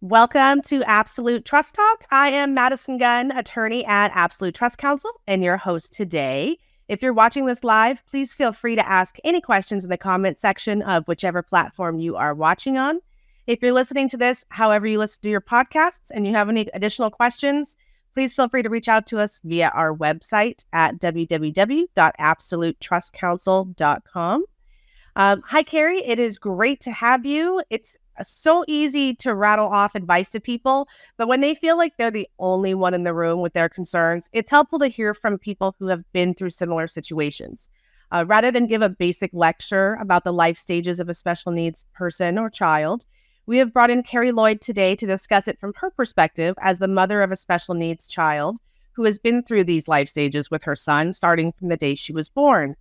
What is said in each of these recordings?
Welcome to Absolute Trust Talk. I am Madison Gunn, attorney at Absolute Trust Counsel, and your host today. If you're watching this live, please feel free to ask any questions in the comment section of whichever platform you are watching on. If you're listening to this, however you listen to your podcasts, and you have any additional questions, please feel free to reach out to us via our website at www.absolutetrustcounsel.com. Hi, Carrie. It is great to have you. It's so easy to rattle off advice to people, but when they feel like they're the only one in the room with their concerns, it's helpful to hear from people who have been through similar situations. Rather than give a basic lecture about the life stages of a special needs person or child, we have brought in Carrie Lloyd today to discuss it from her perspective as the mother of a special needs child who has been through these life stages with her son starting from the day he was born.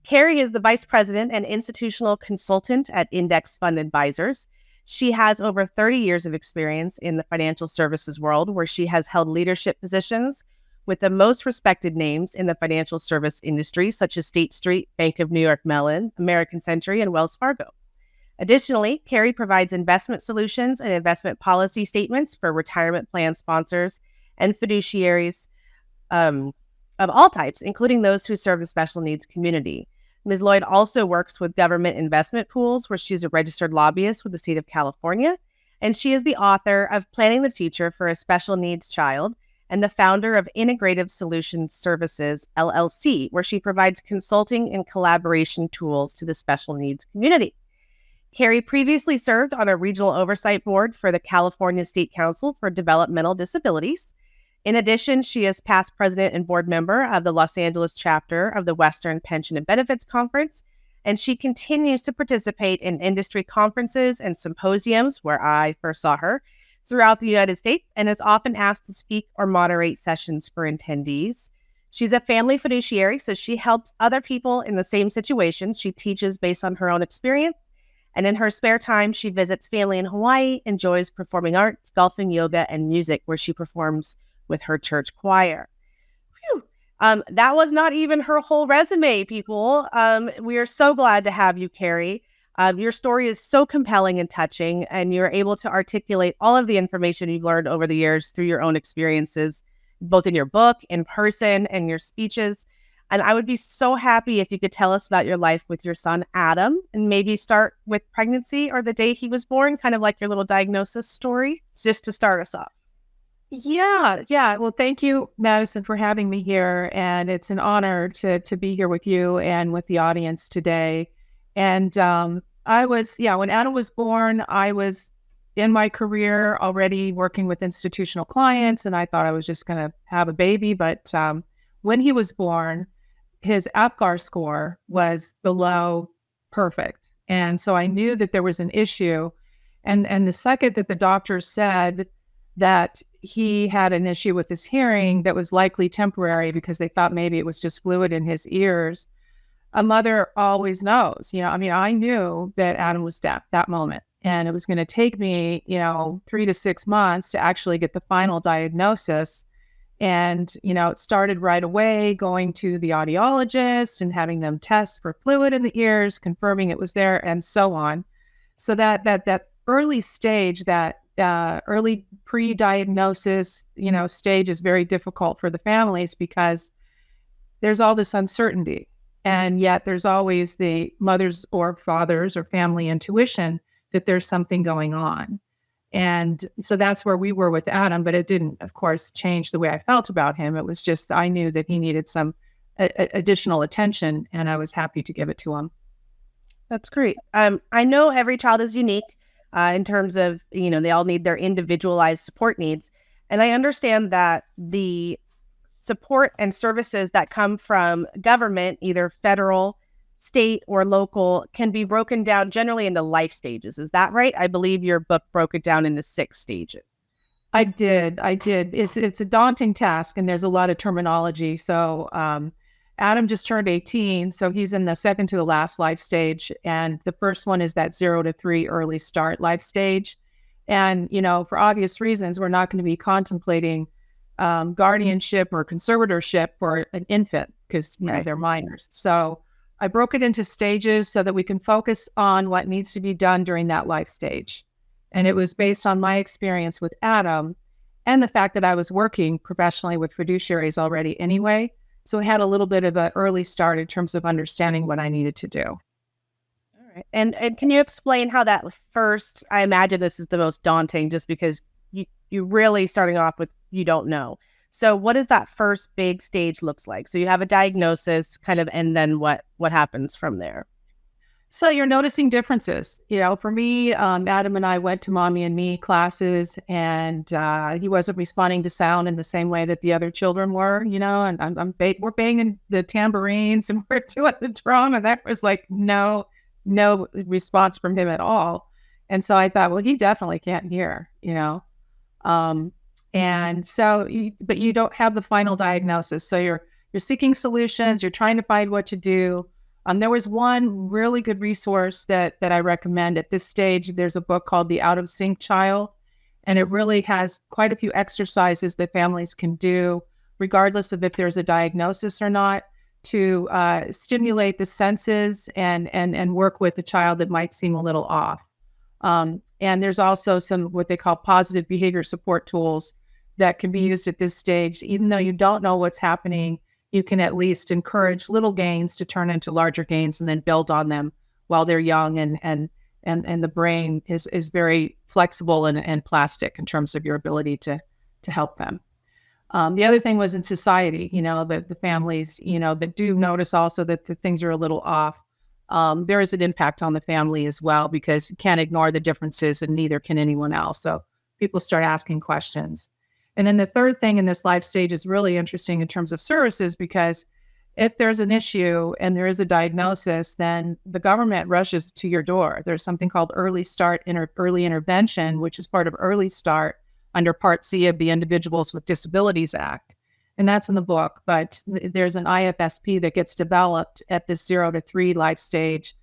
Carrie is the vice president and institutional consultant at Index Fund Advisors. She has over 30 years of experience in the financial services world, where she has held leadership positions with the most respected names in the financial service industry, such as State Street, Bank of New York Mellon, American Century, and Wells Fargo. Additionally, Carrie provides investment solutions and investment policy statements for retirement plan sponsors and fiduciaries of all types, including those who serve the special needs community. Ms. Lloyd also works with government investment pools, where she's a registered lobbyist with the state of California, and she is the author of Planning the Future for a Special Needs Child and the founder of Integrative Solutions Services, LLC, where she provides consulting and collaboration tools to the special needs community. Carrie previously served on a regional oversight board for the California State Council for Developmental Disabilities. In addition, she is past president and board member of the Los Angeles chapter of the Western Pension and Benefits Conference, and she continues to participate in industry conferences and symposiums, where I first saw her, throughout the United States, and is often asked to speak or moderate sessions for attendees. She's a family fiduciary, so she helps other people in the same situations. She teaches based on her own experience, and in her spare time, she visits family in Hawaii, enjoys performing arts, golfing, yoga, and music, where she performs with her church choir. Phew. That was not even her whole resume, people. We are so glad to have you, Carrie. Your story is so compelling and touching, and you're able to articulate all of the information you've learned over the years through your own experiences, both in your book, in person, and your speeches. And I would be so happy if you could tell us about your life with your son, Adam, and maybe start with pregnancy or the day he was born, kind of like your little diagnosis story, just to start us off. Yeah. Well, thank you, Madison, for having me here. And it's an honor to be here with you and with the audience today. And when Adam was born, I was in my career already working with institutional clients, and I thought I was just going to have a baby. But when he was born, his APGAR score was below perfect. And so I knew that there was an issue. And the second that the doctor said that he had an issue with his hearing that was likely temporary because they thought maybe it was just fluid in his ears, a mother always knows. I knew that Adam was deaf that moment, and it was going to take me, 3 to 6 months to actually get the final diagnosis. And, it started right away, going to the audiologist and having them test for fluid in the ears, confirming it was there, and so on. So that early stage, that early pre-diagnosis, stage is very difficult for the families because there's all this uncertainty. And yet there's always the mother's or father's or family intuition that there's something going on. And so that's where we were with Adam, but it didn't, of course, change the way I felt about him. It was just, I knew that he needed some additional attention, and I was happy to give it to him. That's great. I know every child is unique. In terms of, they all need their individualized support needs. And I understand that the support and services that come from government, either federal, state, or local, can be broken down generally into life stages. Is that right? I believe your book broke it down into 6 stages. I did. It's a daunting task, and there's a lot of terminology. So Adam just turned 18, so he's in the second to the last life stage. And the first one is that 0 to 3 early start life stage. And, for obvious reasons, we're not going to be contemplating guardianship or conservatorship for an infant because they're minors. So I broke it into stages so that we can focus on what needs to be done during that life stage. And it was based on my experience with Adam and the fact that I was working professionally with fiduciaries already anyway. So I had a little bit of an early start in terms of understanding what I needed to do. All right. And can you explain how that first, I imagine this is the most daunting just because you really starting off with you don't know. So what does that first big stage looks like? So you have a diagnosis kind of, and then what happens from there? So you're noticing differences. For me, Adam and I went to Mommy and Me classes, and he wasn't responding to sound in the same way that the other children were, and we're banging the tambourines and we're doing the drum, and that was like no response from him at all. And so I thought, well, he definitely can't hear, and so, but you don't have the final diagnosis. So you're seeking solutions. You're trying to find what to do. There was one really good resource that I recommend at this stage. There's a book called The Out of Sync Child, and it really has quite a few exercises that families can do, regardless of if there's a diagnosis or not, to stimulate the senses and work with a child that might seem a little off. And there's also some what they call positive behavior support tools that can be used at this stage. Even though you don't know what's happening, you can at least encourage little gains to turn into larger gains and then build on them while they're young, and the brain is very flexible and plastic in terms of your ability to help them. The other thing was in society, the families, that do notice also that the things are a little off. There is an impact on the family as well, because you can't ignore the differences and neither can anyone else. So people start asking questions. And then the third thing in this life stage is really interesting in terms of services, because if there's an issue and there is a diagnosis, then the government rushes to your door. There's something called early intervention, which is part of Early Start under Part C of the Individuals with Disabilities Act. And that's in the book, but there's an IFSP that gets developed at this 0 to 3 life stage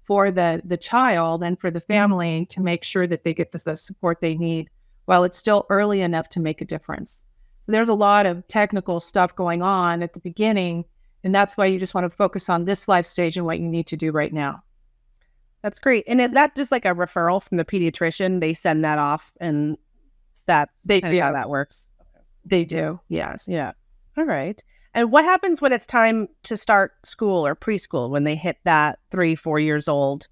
for the child and for the family to make sure that they get the support they need while it's still early enough to make a difference. So there's a lot of technical stuff going on at the beginning, and that's why you just want to focus on this life stage and what you need to do right now. That's great. And is that just like a referral from the pediatrician? They send that off, and that's how that works? They do, yes. Yeah. All right. And what happens when it's time to start school or preschool, when they hit that 3-4 years old?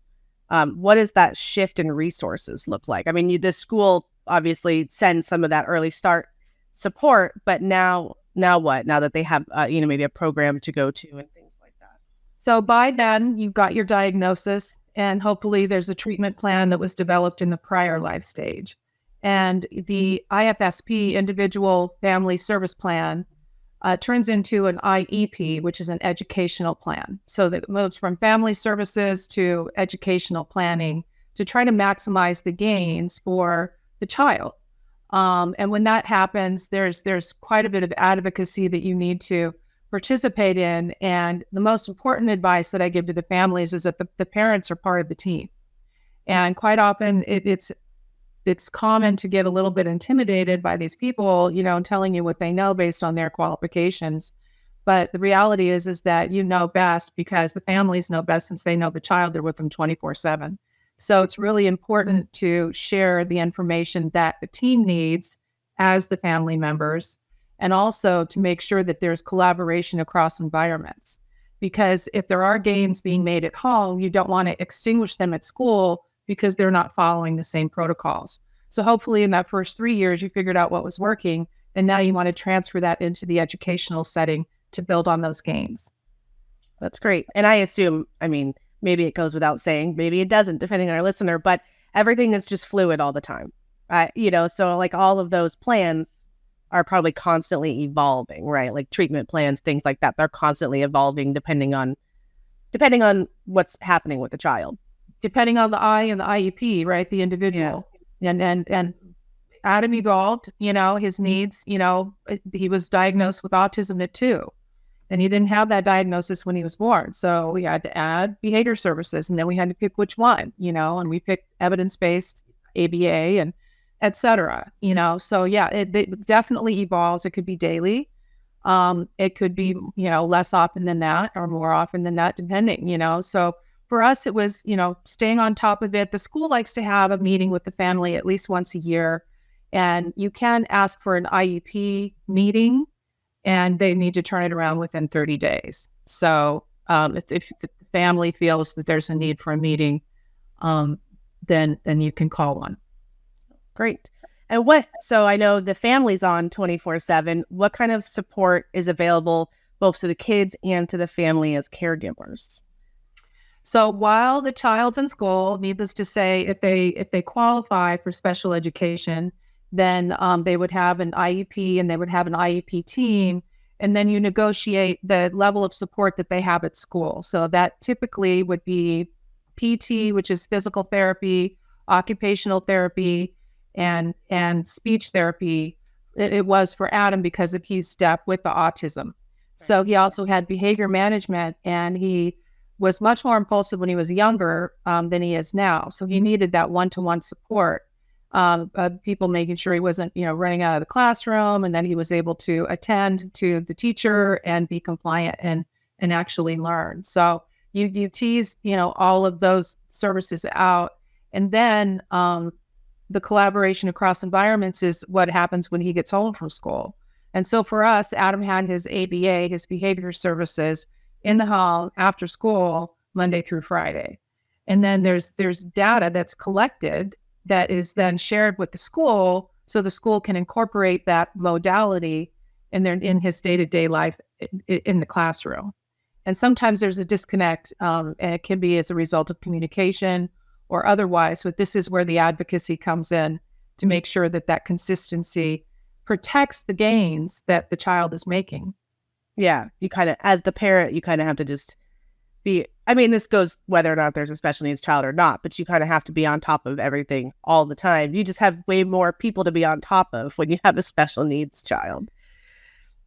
What does that shift in resources look like? I mean, the school obviously sends some of that early start support, but now what? Now that they have, maybe a program to go to and things like that. So by then you've got your diagnosis, and hopefully there's a treatment plan that was developed in the prior life stage. And the IFSP, Individual Family Service Plan, turns into an IEP, which is an educational plan. So that moves from family services to educational planning to try to maximize the gains for the child. And when that happens, there's quite a bit of advocacy that you need to participate in. And the most important advice that I give to the families is that the parents are part of the team. And quite often it's common to get a little bit intimidated by these people, telling you what they know based on their qualifications. But the reality is that you know best, because the families know best, since they know the child. They're with them 24/7. So it's really important to share the information that the team needs as the family members, and also to make sure that there's collaboration across environments. Because if there are gains being made at home, you don't want to extinguish them at school because they're not following the same protocols. So hopefully in that first 3 years, you figured out what was working, and now you want to transfer that into the educational setting to build on those gains. That's great. And I assume, maybe it goes without saying, maybe it doesn't, depending on our listener, but everything is just fluid all the time. So like all of those plans are probably constantly evolving, right? Like treatment plans, things like that. They're constantly evolving depending on what's happening with the child. Depending on the I and the IEP, right? The individual. Yeah. And Adam evolved, his needs, he was diagnosed with autism at 2. And he didn't have that diagnosis when he was born. So we had to add behavior services, and then we had to pick which one, and we picked evidence-based, ABA, and et cetera, So yeah, it definitely evolves. It could be daily. It could be, less often than that or more often than that, depending, So for us, it was, staying on top of it. The school likes to have a meeting with the family at least once a year, and you can ask for an IEP meeting, and they need to turn it around within 30 days. So if the family feels that there's a need for a meeting, then you can call one. Great. And so I know the family's on 24/7. What kind of support is available both to the kids and to the family as caregivers? So while the child's in school, needless to say, if they qualify for special education, then they would have an IEP and they would have an IEP team. And then you negotiate the level of support that they have at school. So that typically would be PT, which is physical therapy, occupational therapy, and speech therapy. It was for Adam because of his step with the autism. So he also had behavior management, and he was much more impulsive when he was younger than he is now. So he needed that one-to-one support. People making sure he wasn't, running out of the classroom, and then he was able to attend to the teacher and be compliant and actually learn. So you tease, all of those services out, and then the collaboration across environments is what happens when he gets home from school. And so for us, Adam had his ABA, his behavior services, in the home after school, Monday through Friday. And then there's data that's collected that is then shared with the school, so the school can incorporate that modality in his day-to-day life in the classroom. And sometimes there's a disconnect, and it can be as a result of communication or otherwise, but this is where the advocacy comes in to make sure that consistency protects the gains that the child is making. Yeah, you kind of, as the parent, you kind of have to just be, this goes whether or not there's a special needs child or not, but you kind of have to be on top of everything all the time. You just have way more people to be on top of when you have a special needs child.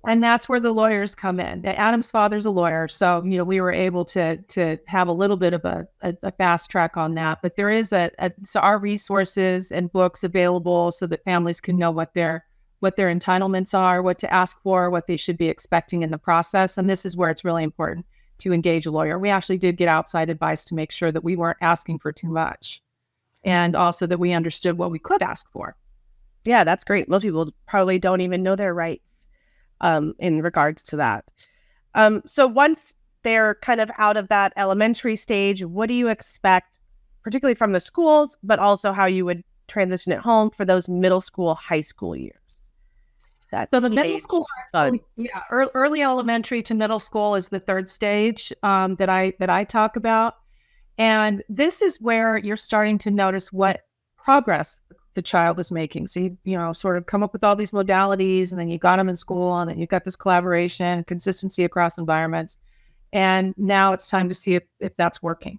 And that's where the lawyers come in. Adam's father's a lawyer, so we were able to have a little bit of a fast track on that. But there is so our resources and books available so that families can know what their entitlements are, what to ask for, what they should be expecting in the process. And this is where it's really important to engage a lawyer. We actually did get outside advice to make sure that we weren't asking for too much, and also that we understood what we could ask for. Yeah, that's great. Most people probably don't even know their rights in regards to that. So once they're kind of out of that elementary stage, what do you expect, particularly from the schools, but also how you would transition at home for those middle school, high school years? So the middle school, early elementary to middle school is the third stage that I talk about. And this is where you're starting to notice what progress the child is making. So you sort of come up with all these modalities, and then you got them in school, and then you've got this collaboration, consistency across environments. And now it's time to see if that's working.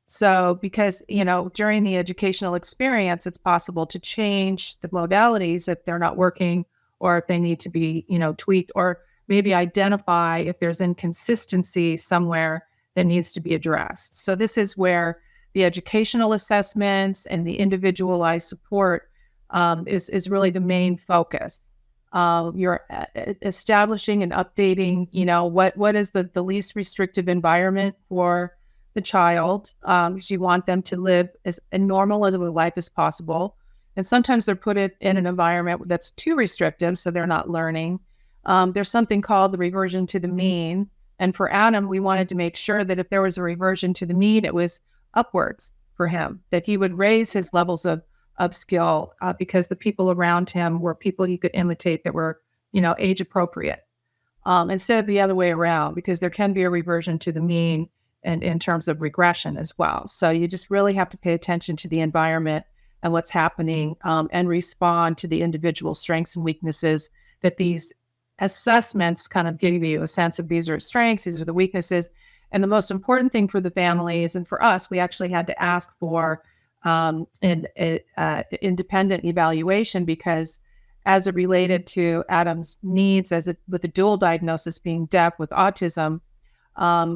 So because, during the educational experience, it's possible to change the modalities if they're not working, or if they need to be, tweaked, or maybe identify if there's inconsistency somewhere that needs to be addressed. So this is where the educational assessments and the individualized support is really the main focus. You're establishing and updating, what is the least restrictive environment for the child, because you want them to live as normal as a life as possible. And sometimes they're put in an environment that's too restrictive, so they're not learning. There's something called the reversion to the mean. And for Adam, we wanted to make sure that if there was a reversion to the mean, it was upwards for him, that he would raise his levels of skill because the people around him were people he could imitate that were, age appropriate, instead of the other way around, because there can be a reversion to the mean and in terms of regression as well. So you just really have to pay attention to the environment and what's happening, and respond to the individual strengths and weaknesses that these assessments kind of give you a sense of. These are strengths, these are the weaknesses. And the most important thing for the families and for us, we actually had to ask for an independent evaluation, because as it related to Adam's needs with a dual diagnosis, being deaf with autism,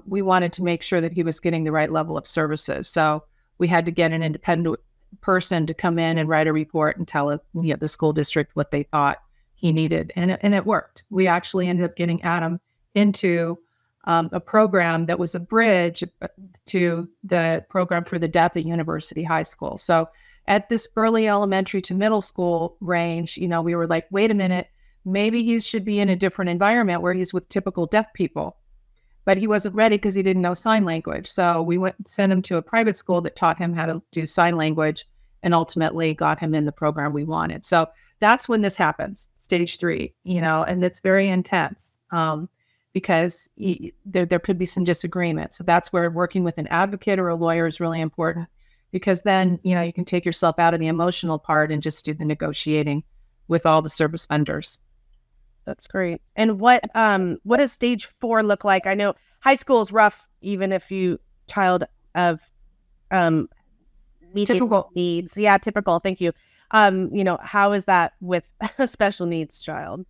we wanted to make sure that he was getting the right level of services. So we had to get an independent person to come in and write a report and tell the school district what they thought he needed. And it worked. We actually ended up getting Adam into a program that was a bridge to the program for the deaf at University High School. So at this early elementary to middle school range, we were like, wait a minute, maybe he should be in a different environment where he's with typical deaf people. But he wasn't ready because he didn't know sign language. So we sent him to a private school that taught him how to do sign language and ultimately got him in the program we wanted. So that's when this happens, stage 3, and it's very intense because there could be some disagreement. So that's where working with an advocate or a lawyer is really important, because then, you can take yourself out of the emotional part and just do the negotiating with all the service vendors. That's great. And what does stage 4 look like? I know high school is rough, even if you child of typical needs. Yeah, typical. Thank you. How is that with a special needs child?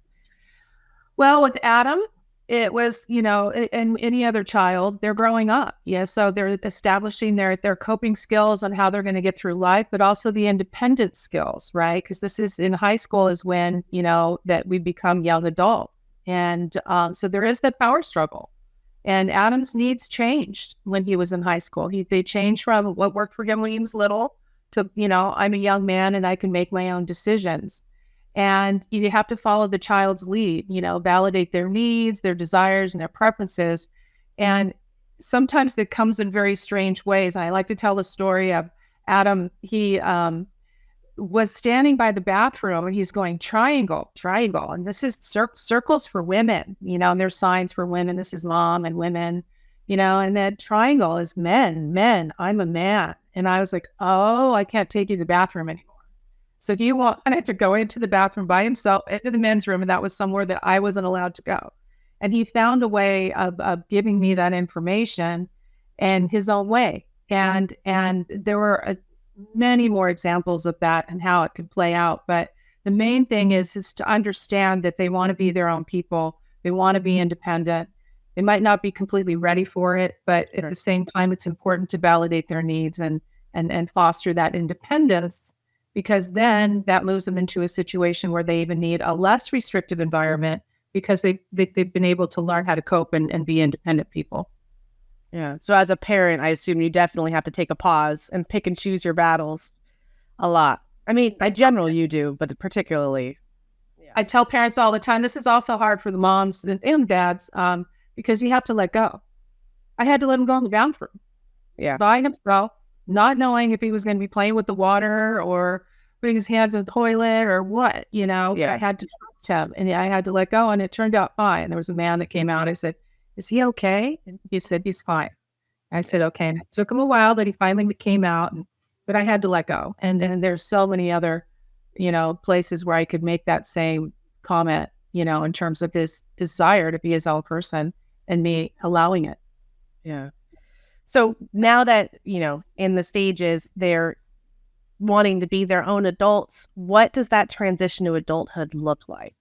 Well, with Adam, it was, and any other child, they're growing up. Yeah. So they're establishing their coping skills on how they're going to get through life, but also the independent skills, right? Because this is in high school is when, that we become young adults. And so there is that power struggle. And Adam's needs changed when he was in high school. They changed from what worked for him when he was little to, I'm a young man and I can make my own decisions. And you have to follow the child's lead, validate their needs, their desires, and their preferences. And sometimes it comes in very strange ways. And I like to tell the story of Adam. He was standing by the bathroom and he's going, triangle. And this is circles for women, and there's signs for women. This is mom and women, and that triangle is men. I'm a man. And I was like, oh, I can't take you to the bathroom anymore. So he wanted to go into the bathroom by himself, into the men's room, and that was somewhere that I wasn't allowed to go. And he found a way of giving me that information in his own way. And there were many more examples of that and how it could play out. But the main thing is to understand that they want to be their own people. They want to be independent. They might not be completely ready for it, but at the same time, it's important to validate their needs and foster that independence, because then that moves them into a situation where they even need a less restrictive environment because they've been able to learn how to cope and be independent people. Yeah. So as a parent, I assume you definitely have to take a pause and pick and choose your battles a lot. I mean, in general you do, but particularly. Yeah. I tell parents all the time, this is also hard for the moms and dads because you have to let go. I had to let him go in the bathroom. Yeah. By himself, not knowing if he was going to be playing with the water or putting his hands in the toilet or what, Yeah. I had to trust him and I had to let go, and it turned out fine. There was a man that came out. I said, is he okay? And he said, he's fine. I said, okay. And it took him a while, but he finally came out, but I had to let go. And then there's so many other, places where I could make that same comment, in terms of his desire to be his own person and me allowing it. Yeah. So now that, in the stages, they're wanting to be their own adults, what does that transition to adulthood look like?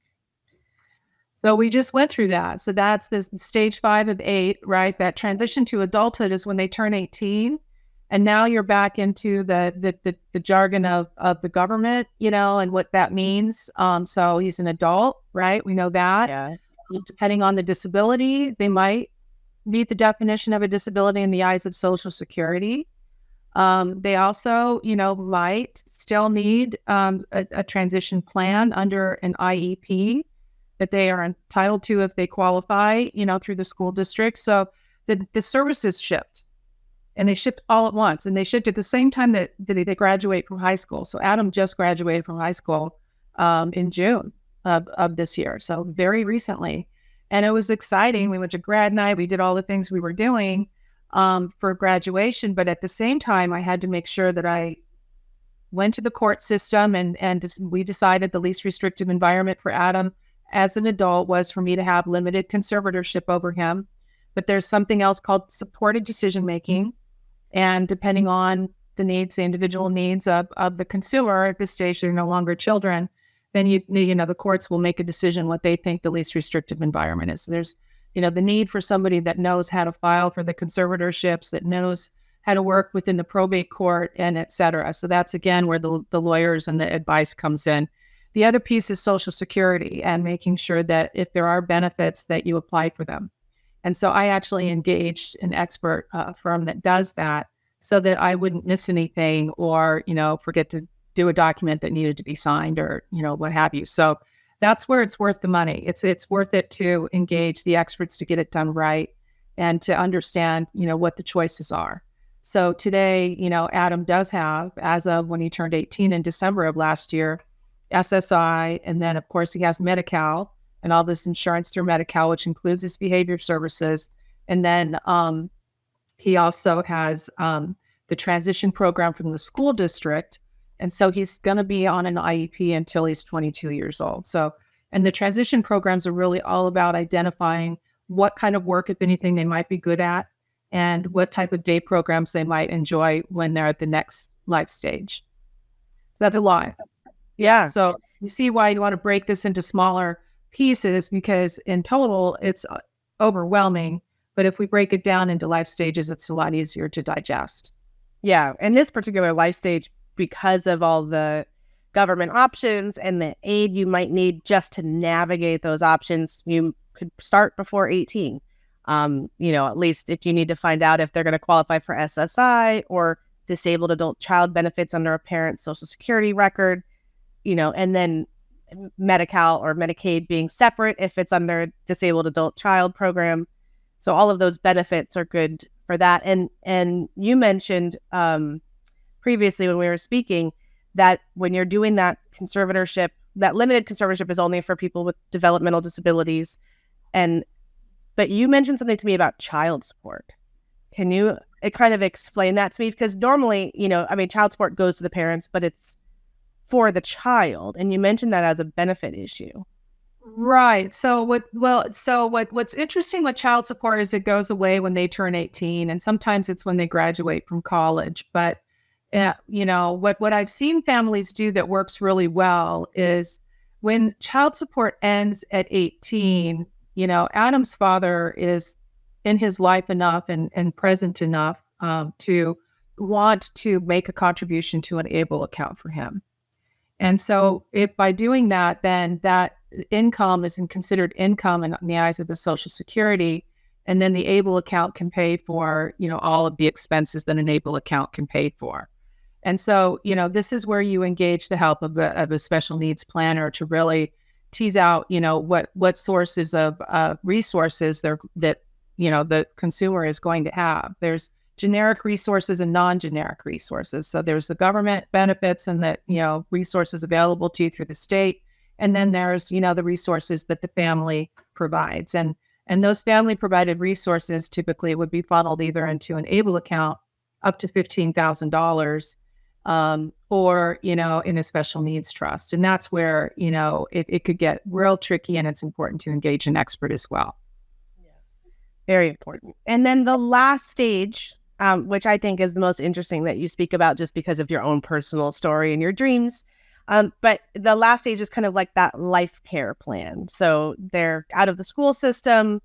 So we just went through that. So that's this stage 5 of 8, right? That transition to adulthood is when they turn 18. And now you're back into the jargon of the government, and what that means. So he's an adult, right? We know that. Yeah. Depending on the disability, they might meet the definition of a disability in the eyes of Social Security. They also, might still need a transition plan under an IEP that they are entitled to if they qualify, through the school district. So the services shift, and they shift all at once, and they shift at the same time that they graduate from high school. So Adam just graduated from high school in June of this year, so very recently. And it was exciting. We went to grad night. We did all the things we were doing for graduation. But at the same time, I had to make sure that I went to the court system and we decided the least restrictive environment for Adam as an adult was for me to have limited conservatorship over him. But there's something else called supported decision-making. And depending on the individual needs of the consumer, at this stage, they're no longer children, then the courts will make a decision what they think the least restrictive environment is. So there's, the need for somebody that knows how to file for the conservatorships, that knows how to work within the probate court, and et cetera. So that's, again, where the lawyers and the advice comes in. The other piece is Social Security and making sure that if there are benefits that you apply for them. And so I actually engaged an expert firm that does that so that I wouldn't miss anything or, forget to do a document that needed to be signed or, what have you. So that's where it's worth the money. It's worth it to engage the experts to get it done right and to understand, what the choices are. So today, Adam does have, as of when he turned 18 in December of last year, SSI, and then of course he has Medi-Cal and all this insurance through Medi-Cal, which includes his behavior services. And then he also has the transition program from the school district. And so he's going to be on an IEP until he's 22 years old. So, and the transition programs are really all about identifying what kind of work, if anything, they might be good at and what type of day programs they might enjoy when they're at the next life stage. So that's a lot. Yeah. So you see why you want to break this into smaller pieces, because in total it's overwhelming. But if we break it down into life stages, it's a lot easier to digest. Yeah. And this particular life stage, because of all the government options and the aid you might need just to navigate those options, you could start before 18. At least if you need to find out if they're going to qualify for SSI or disabled adult child benefits under a parent's social security record, and then Medi-Cal or Medicaid being separate if it's under a disabled adult child program. So all of those benefits are good for that. And you mentioned previously when we were speaking that when you're doing that conservatorship, that limited conservatorship is only for people with developmental disabilities. But you mentioned something to me about child support. Can you kind of explain that to me? Because normally, child support goes to the parents, but it's for the child. And you mentioned that as a benefit issue. Right. So what's interesting with child support is it goes away when they turn 18, and sometimes it's when they graduate from college. But what I've seen families do that works really well is when child support ends at 18, Adam's father is in his life enough and present enough to want to make a contribution to an ABLE account for him. And so if by doing that, then that income isn't considered income in the eyes of the Social Security, and then the ABLE account can pay for, all of the expenses that an ABLE account can pay for. And so, this is where you engage the help of a special needs planner to really tease out, what sources of resources that the consumer is going to have. There's generic resources and non-generic resources. So there's the government benefits and the, resources available to you through the state. And then there's, the resources that the family provides. And those family provided resources typically would be funneled either into an ABLE account up to $15,000 or, in a special needs trust. And that's where, it could get real tricky, and it's important to engage an expert as well. Yeah. Very important. And then the last stage, which I think is the most interesting that you speak about just because of your own personal story and your dreams. But the last stage is kind of like that life care plan. So they're out of the school system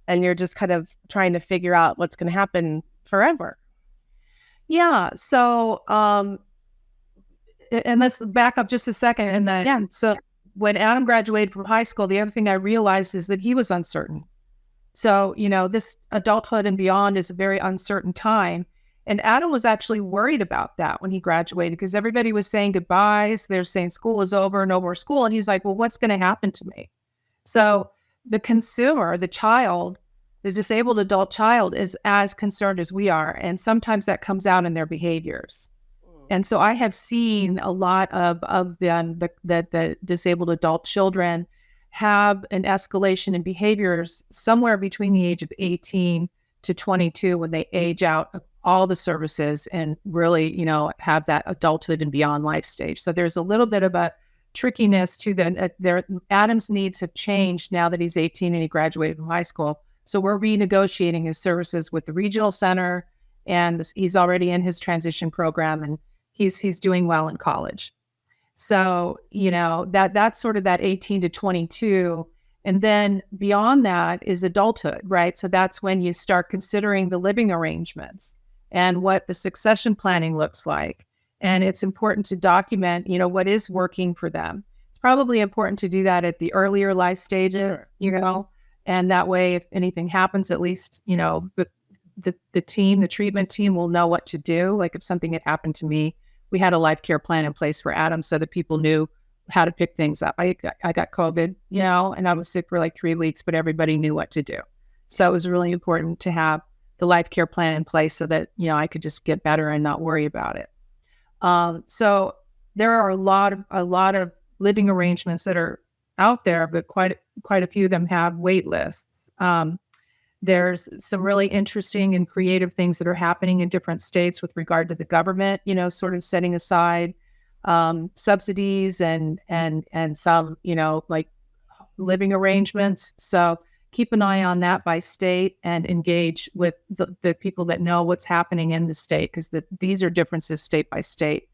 and you're just kind of trying to figure out what's going to happen forever. Yeah. So, and let's back up just a second. And then, yeah. So when Adam graduated from high school, the other thing I realized is that he was uncertain. So, this adulthood and beyond is a very uncertain time. And Adam was actually worried about that when he graduated, because everybody was saying goodbyes. They're saying school is over, no more school. And he's like, well, what's going to happen to me? So the consumer, the child, the disabled adult child is as concerned as we are. And sometimes that comes out in their behaviors. And so I have seen a lot of the disabled adult children have an escalation in behaviors somewhere between the age of 18 to 22 when they age out of all the services and really, have that adulthood and beyond life stage. So there's a little bit of a trickiness to Adam's needs have changed now that he's 18 and he graduated from high school. So we're renegotiating his services with the regional center, and he's already in his transition program, and he's doing well in college. So, that's sort of that 18 to 22. And then beyond that is adulthood, right? So that's when you start considering the living arrangements and what the succession planning looks like. And it's important to document, what is working for them. It's probably important to do that at the earlier life stages, Sure. And that way, if anything happens, at least, the team, the treatment team will know what to do. Like if something had happened to me, we had a life care plan in place for Adam so that people knew how to pick things up. I got COVID, and I was sick for like 3 weeks, but everybody knew what to do. So it was really important to have the life care plan in place so that, I could just get better and not worry about it. So there are a lot of living arrangements that are out there, but quite a few of them have wait lists. There's some really interesting and creative things that are happening in different states with regard to the government, sort of setting aside subsidies and some, like living arrangements. So keep an eye on that by state and engage with the people that know what's happening in the state, because these are differences state by state.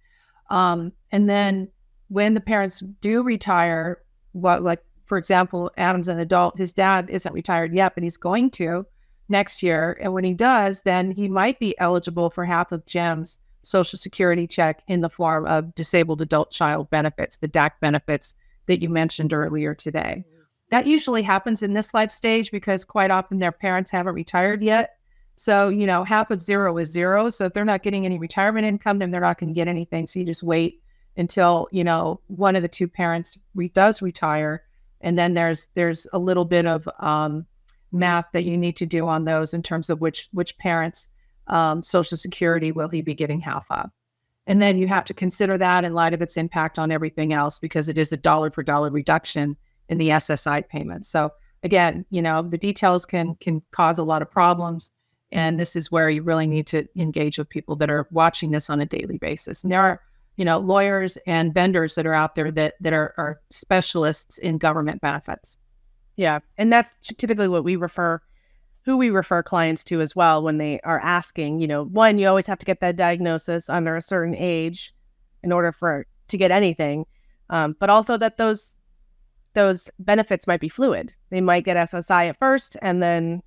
And then when the parents do retire, for example, Adam's an adult, his dad isn't retired yet, but he's going to next year. And when he does, then he might be eligible for half of Jim's Social Security check in the form of disabled adult child benefits, the DAC benefits that you mentioned earlier today. That usually happens in this life stage because quite often their parents haven't retired yet. So, half of zero is zero. So if they're not getting any retirement income, then they're not going to get anything. So you just wait until, one of the two parents does retire. And then there's a little bit of math that you need to do on those in terms of which parents' Social Security will he be getting half of. And then you have to consider that in light of its impact on everything else, because it is a dollar for dollar reduction in the SSI payment. So again, the details can cause a lot of problems. And this is where you really need to engage with people that are watching this on a daily basis. And there are, lawyers and vendors that are out there that are specialists in government benefits. Yeah. And that's typically what who we refer clients to as well when they are asking, one, you always have to get that diagnosis under a certain age in order to get anything. But also that those benefits might be fluid. They might get SSI at first, and then,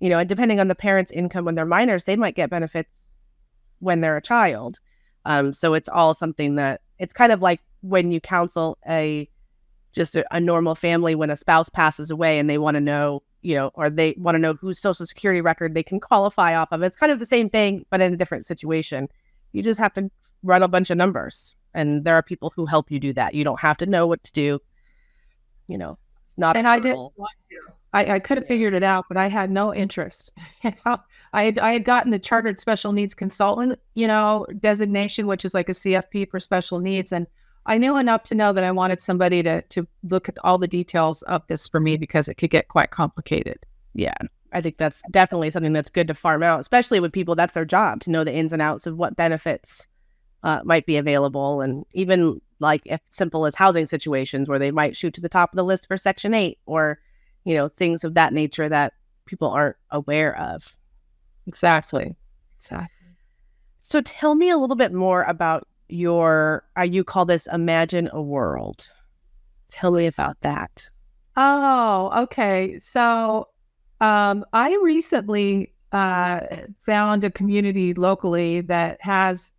and depending on the parent's income when they're minors, they might get benefits when they're a child. So it's all something that it's kind of like when you counsel a normal family when a spouse passes away and they want to know, or they want to know whose Social Security record they can qualify off of. It's kind of the same thing, but in a different situation. You just have to run a bunch of numbers, and there are people who help you do that. You don't have to know what to do. It's not. And I didn't want to. I could have figured it out, but I had no interest. I had gotten the Chartered Special Needs Consultant, designation, which is like a CFP for special needs. And I knew enough to know that I wanted somebody to look at all the details of this for me, because it could get quite complicated. Yeah, I think that's definitely something that's good to farm out, especially with people. That's their job, to know the ins and outs of what benefits might be available. And even like if simple as housing situations where they might shoot to the top of the list for Section 8 or, things of that nature that people aren't aware of. Exactly. So tell me a little bit more about you call this Imagine a World. Tell me about that. Oh, okay. So I recently found a community locally that has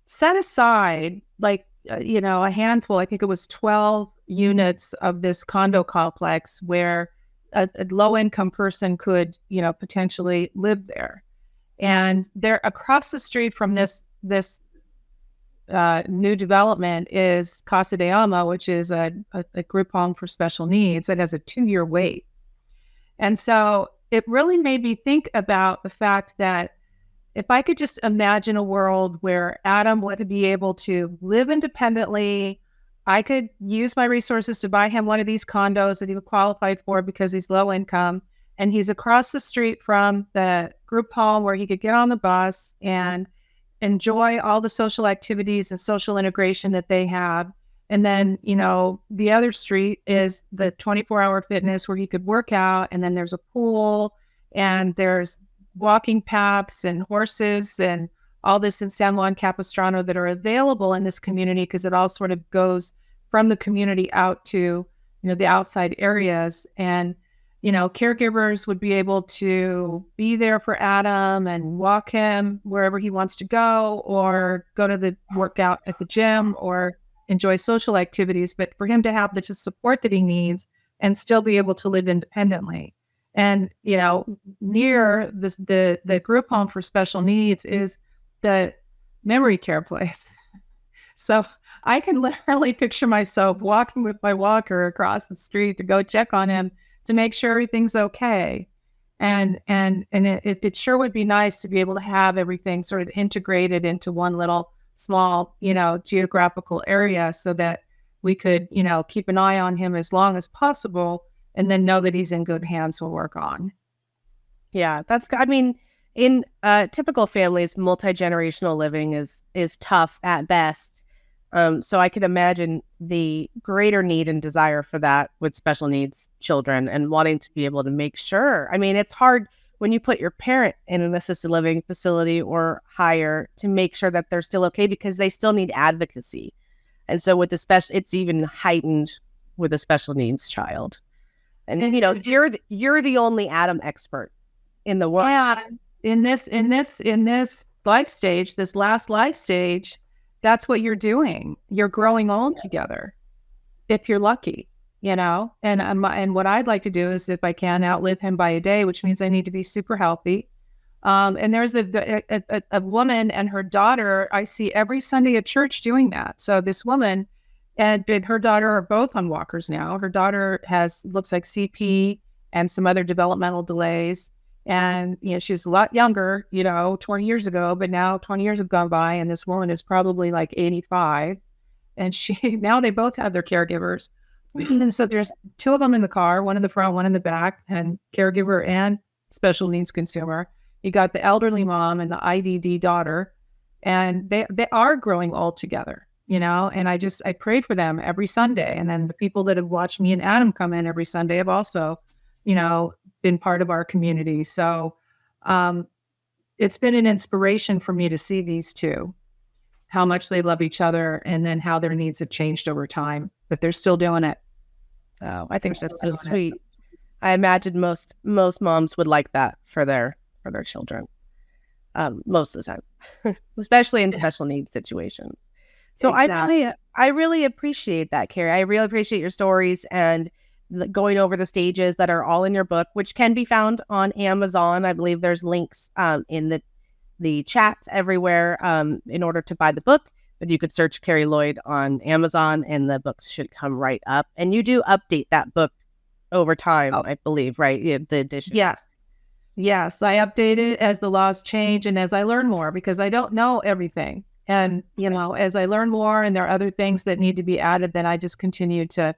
set aside a handful, I think it was 12 units of this condo complex where a low-income person could, potentially live there. And they're across the street from this new development is Casa de Alma, which is a group home for special needs. It has a 2-year wait. And so it really made me think about the fact that if I could just imagine a world where Adam would be able to live independently, I could use my resources to buy him one of these condos that he would qualify for because he's low income, and he's across the street from the group home where he could get on the bus and enjoy all the social activities and social integration that they have. And then, the other street is the 24-hour fitness where he could work out. And then there's a pool, and there's walking paths and horses and all this in San Juan Capistrano that are available in this community, because it all sort of goes from the community out to, the outside areas. And, caregivers would be able to be there for Adam and walk him wherever he wants to go, or go to the workout at the gym, or enjoy social activities, but for him to have the support that he needs and still be able to live independently. And, near this, the group home for special needs is the memory care place. So I can literally picture myself walking with my walker across the street to go check on him to make sure everything's okay. And it sure would be nice to be able to have everything sort of integrated into one little small, geographical area so that we could, keep an eye on him as long as possible and then know that he's in good hands when we're gone. Yeah, in typical families, multi-generational living is tough at best. So I could imagine the greater need and desire for that with special needs children and wanting to be able to make sure. I mean, it's hard when you put your parent in an assisted living facility or higher to make sure that they're still okay because they still need advocacy. And so with it's even heightened with a special needs child. And you're the only Adam expert in the world. Yeah, in this life stage, this last life stage, that's what you're doing. You're growing old together, if you're lucky, And what I'd like to do is, if I can, outlive him by a day, which means I need to be super healthy. And there's a woman and her daughter I see every Sunday at church doing that. So this woman and her daughter are both on walkers now. Her daughter looks like CP and some other developmental delays. And, she was a lot younger, 20 years ago, but now 20 years have gone by and this woman is probably like 85. And now they both have their caregivers. And so there's two of them in the car, one in the front, one in the back, and caregiver and special needs consumer. You got the elderly mom and the IDD daughter, and they are growing old together, and I pray for them every Sunday. And then the people that have watched me and Adam come in every Sunday have also, been part of our community. So it's been an inspiration for me to see these two, how much they love each other, and then how their needs have changed over time, but they're still doing it. Oh, I think that's so sweet. I imagine most moms would like that for their children, most of the time, especially in special needs situations. So exactly. I really appreciate that, Carrie. I really appreciate your stories and going over the stages that are all in your book, which can be found on Amazon. I believe there's links in the chats everywhere in order to buy the book. But you could search Carrie Lloyd on Amazon and the books should come right up. And you do update that book over time, I believe, right? The editions. Yes, I update it as the laws change and as I learn more, because I don't know everything. And, as I learn more and there are other things that need to be added, then I just continue to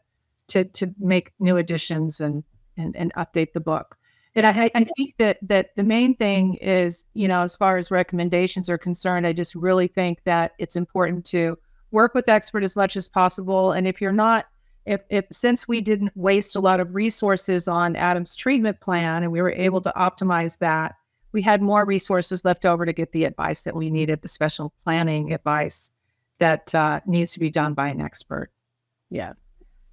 make new additions and update the book. And I think that the main thing is, as far as recommendations are concerned, I just really think that it's important to work with experts as much as possible. And if you're not, since we didn't waste a lot of resources on Adam's treatment plan and we were able to optimize that, we had more resources left over to get the advice that we needed, the special planning advice that needs to be done by an expert. Yeah.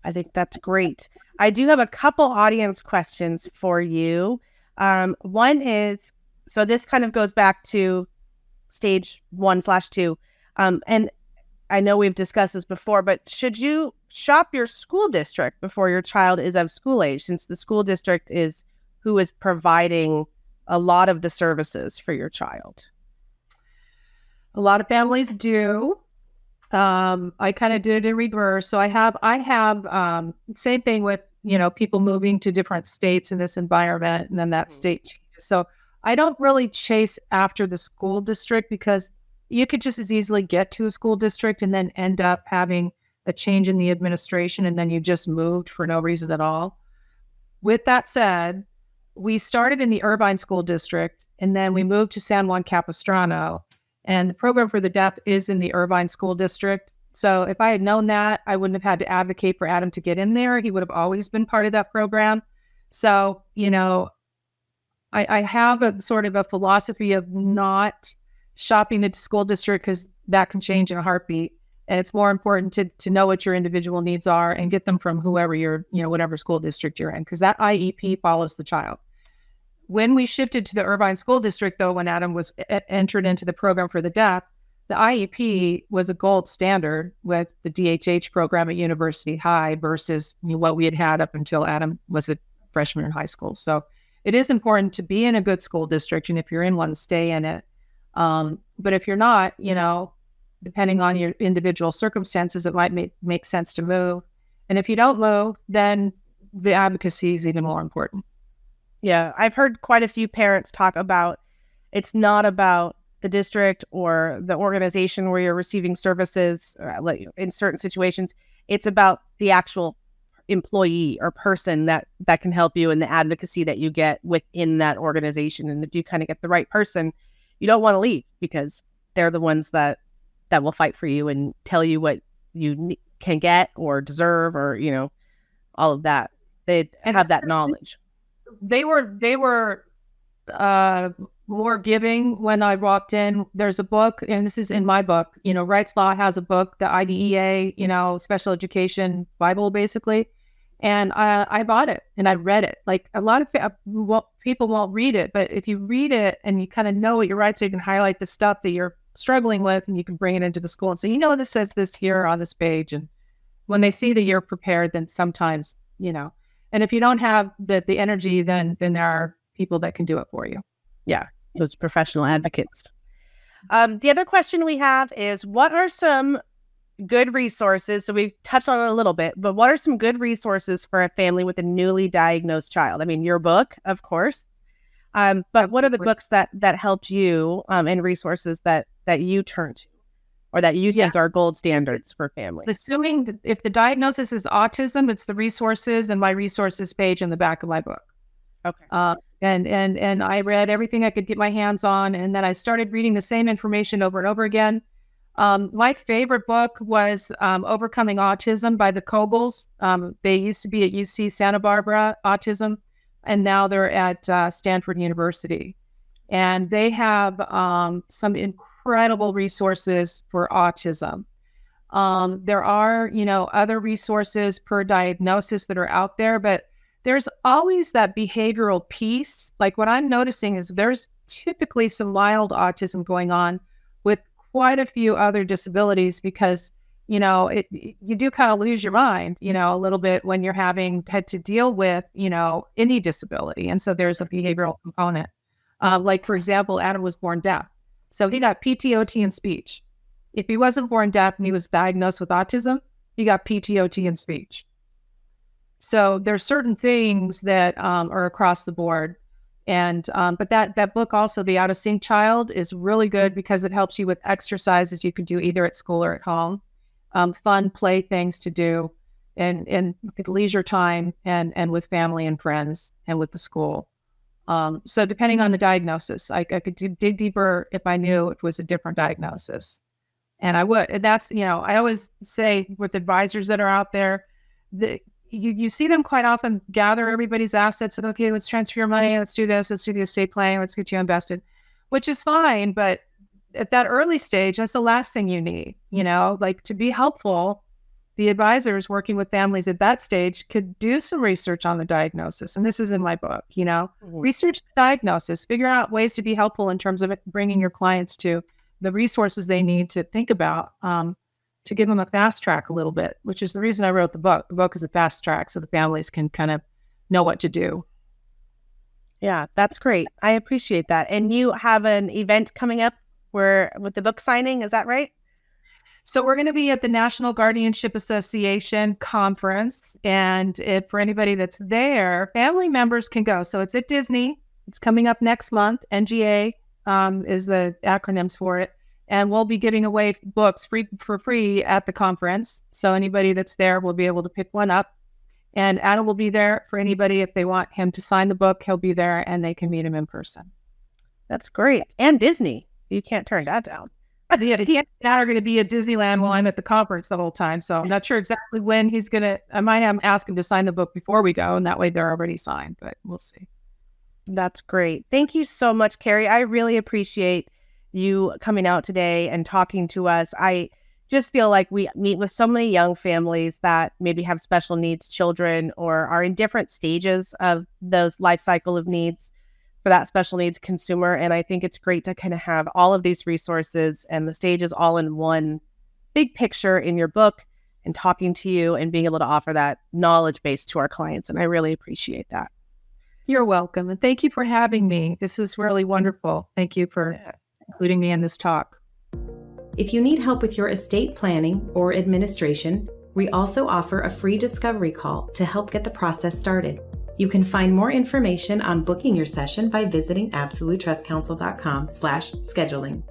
I think that's great. I do have a couple audience questions for you. One is, so this kind of goes back to stage 1/2. And I know we've discussed this before, but should you shop your school district before your child is of school age, since the school district is who is providing a lot of the services for your child? A lot of families do. I kind of did it in reverse. So I have same thing with, people moving to different states in this environment and then that state changes. So I don't really chase after the school district because you could just as easily get to a school district and then end up having a change in the administration and then you just moved for no reason at all. With that said, we started in the Irvine School District and then we moved to San Juan Capistrano. And the program for the deaf is in the Irvine School District. So if I had known that, I wouldn't have had to advocate for Adam to get in there. He would have always been part of that program. So, I have a sort of a philosophy of not shopping the school district because that can change in a heartbeat. And it's more important to know what your individual needs are and get them from whoever whatever school district you're in, because that IEP follows the child. When we shifted to the Irvine School District, though, when Adam was entered into the program for the deaf, the IEP was a gold standard with the DHH program at University High versus what we had up until Adam was a freshman in high school. So it is important to be in a good school district. And if you're in one, stay in it. But if you're not, depending on your individual circumstances, it might make sense to move. And if you don't move, then the advocacy is even more important. Yeah, I've heard quite a few parents talk about it's not about the district or the organization where you're receiving services like in certain situations. It's about the actual employee or person that can help you and the advocacy that you get within that organization. And if you kind of get the right person, you don't want to leave because they're the ones that will fight for you and tell you what you can get or deserve or, all of that. They have that knowledge. They were more giving when I walked in. There's a book, and this is in my book, Wright's Law has a book, the IDEA, special education Bible, basically. And I bought it and I read it. Like a lot of people won't read it, but if you read it and you kind of know what your rights are, you can highlight the stuff that you're struggling with and you can bring it into the school. And so, this says this here on this page. And when they see that you're prepared, then sometimes, and if you don't have the energy, then there are people that can do it for you. Yeah, those professional advocates. The other question we have is, what are some good resources? So we've touched on it a little bit, but what are some good resources for a family with a newly diagnosed child? I mean, your book, of course, but what are the books that helped you and resources that you turn to or that you think are gold standards for families? Assuming if the diagnosis is autism, it's the resources and my resources page in the back of my book. Okay. And I read everything I could get my hands on, and then I started reading the same information over and over again. My favorite book was Overcoming Autism by the Cobles. They used to be at UC Santa Barbara, Autism, and now they're at Stanford University. And they have some incredible resources for autism. There are, other resources per diagnosis that are out there, but there's always that behavioral piece. Like what I'm noticing is there's typically some mild autism going on with quite a few other disabilities because, you do kind of lose your mind, a little bit when you're having had to deal with, any disability. And so there's a behavioral component. Like, for example, Adam was born deaf. So he got PTOT in speech. If he wasn't born deaf and he was diagnosed with autism, he got PTOT in speech. So there's certain things that are across the board. And but that book also, The Out of Sync Child, is really good because it helps you with exercises you can do either at school or at home, fun play things to do and at leisure time and with family and friends and with the school. So depending on the diagnosis, I could dig deeper if I knew it was a different diagnosis. And I would. And that's, I always say with advisors that are out there, you see them quite often gather everybody's assets and, okay, let's transfer your money. Let's do this. Let's do the estate planning. Let's get you invested, which is fine. But at that early stage, that's the last thing you need, like to be helpful. The advisors working with families at that stage could do some research on the diagnosis. And this is in my book, research the diagnosis, figure out ways to be helpful in terms of bringing your clients to the resources they need to think about, to give them a fast track a little bit, which is the reason I wrote the book. The book is a fast track so the families can kind of know what to do. Yeah, that's great. I appreciate that. And you have an event coming up with the book signing, is that right? So we're going to be at the National Guardianship Association conference. And for anybody that's there, family members can go. So it's at Disney. It's coming up next month. NGA is the acronyms for it. And we'll be giving away books for free at the conference. So anybody that's there will be able to pick one up. And Adam will be there for anybody. If they want him to sign the book, he'll be there and they can meet him in person. That's great. And Disney. You can't turn that down. He and Dad are going to be at Disneyland while I'm at the conference the whole time. So I'm not sure exactly when he's going to, I might ask him to sign the book before we go. And that way they're already signed, but we'll see. That's great. Thank you so much, Carrie. I really appreciate you coming out today and talking to us. I just feel like we meet with so many young families that maybe have special needs children or are in different stages of those life cycle of needs for that special needs consumer. And I think it's great to kind of have all of these resources and the stages all in one big picture in your book and talking to you and being able to offer that knowledge base to our clients. And I really appreciate that. You're welcome. And thank you for having me. This is really wonderful. Thank you for including me in this talk. If you need help with your estate planning or administration, we also offer a free discovery call to help get the process started. You can find more information on booking your session by visiting absolutetrustcounsel.com/scheduling.